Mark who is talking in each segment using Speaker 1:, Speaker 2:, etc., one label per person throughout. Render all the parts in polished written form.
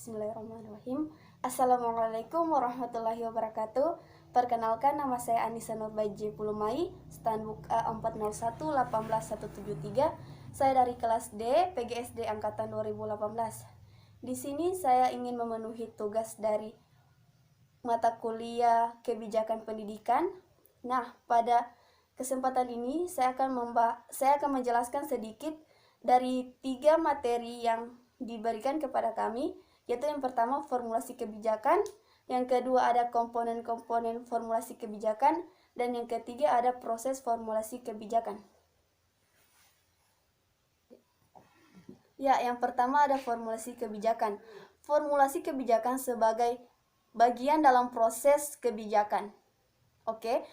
Speaker 1: Bismillahirrahmanirrahim. Assalamualaikum warahmatullahi wabarakatuh. Perkenalkan, nama saya Anissa Nurbaiji Pulumai, Standbook A41818173. Saya dari kelas D, PGSD angkatan 2018. Di sini saya ingin memenuhi tugas dari mata kuliah kebijakan pendidikan. Nah, pada kesempatan ini saya akan menjelaskan sedikit dari 3 materi yang diberikan kepada kami, yaitu yang pertama formulasi kebijakan, yang kedua ada komponen-komponen formulasi kebijakan, dan yang ketiga ada proses formulasi kebijakan. Ya, yang pertama ada formulasi kebijakan. Formulasi kebijakan sebagai bagian dalam proses kebijakan. Oke,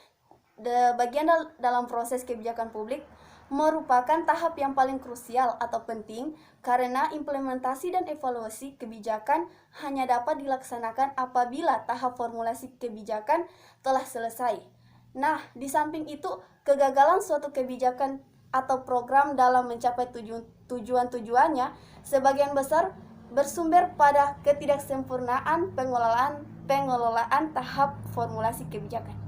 Speaker 1: bagian dalam proses kebijakan publik merupakan tahap yang paling krusial atau penting karena implementasi dan evaluasi kebijakan hanya dapat dilaksanakan apabila tahap formulasi kebijakan telah selesai. Nah, di samping itu, kegagalan suatu kebijakan atau program dalam mencapai tujuan-tujuannya sebagian besar bersumber pada ketidaksempurnaan pengelolaan tahap formulasi kebijakan.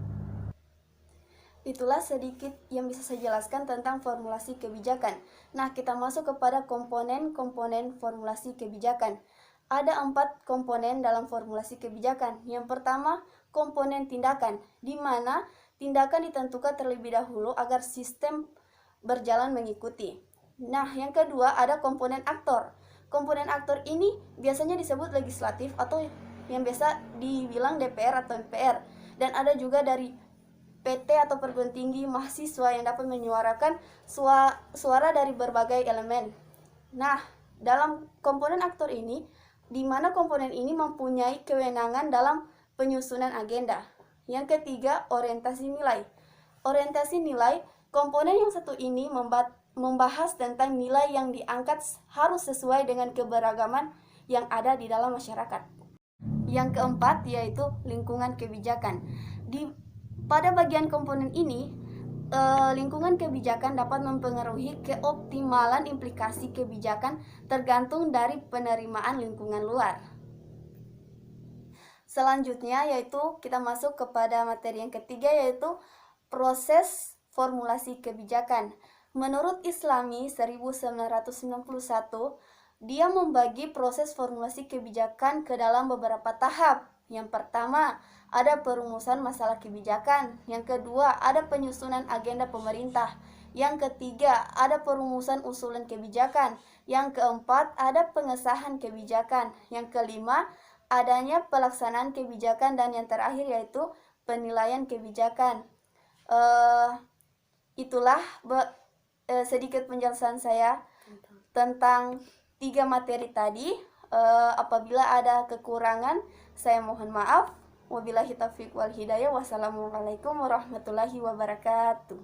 Speaker 1: Itulah sedikit yang bisa saya jelaskan tentang formulasi kebijakan. Nah, kita masuk kepada komponen-komponen formulasi kebijakan. Ada 4 komponen dalam formulasi kebijakan. Yang pertama, komponen tindakan, di mana tindakan ditentukan terlebih dahulu agar sistem berjalan mengikuti. Nah, yang kedua ada komponen aktor. Komponen aktor ini biasanya disebut legislatif atau yang biasa dibilang DPR atau MPR. Dan ada juga dari PT atau perguruan tinggi mahasiswa yang dapat menyuarakan suara dari berbagai elemen. Nah, dalam komponen aktor ini, di mana komponen ini mempunyai kewenangan dalam penyusunan agenda. Yang ketiga, orientasi nilai. Orientasi nilai, komponen yang satu ini membahas tentang nilai yang diangkat harus sesuai dengan keberagaman yang ada di dalam masyarakat. Yang keempat, yaitu lingkungan kebijakan. Pada bagian komponen ini, lingkungan kebijakan dapat mempengaruhi keoptimalan implikasi kebijakan tergantung dari penerimaan lingkungan luar. Selanjutnya yaitu kita masuk kepada materi yang ketiga, yaitu proses formulasi kebijakan. Menurut Islami 1991, dia membagi proses formulasi kebijakan ke dalam beberapa tahap. Yang pertama, ada perumusan masalah kebijakan. Yang kedua, ada penyusunan agenda pemerintah. Yang ketiga, ada perumusan usulan kebijakan. Yang keempat, ada pengesahan kebijakan. Yang kelima, adanya pelaksanaan kebijakan. Dan yang terakhir yaitu penilaian kebijakan. Itulah sedikit penjelasan saya tentang 3 materi tadi. Apabila ada kekurangan, saya mohon maaf. Wabillahi taufiq wal hidayah. Wassalamualaikum warahmatullahi wabarakatuh.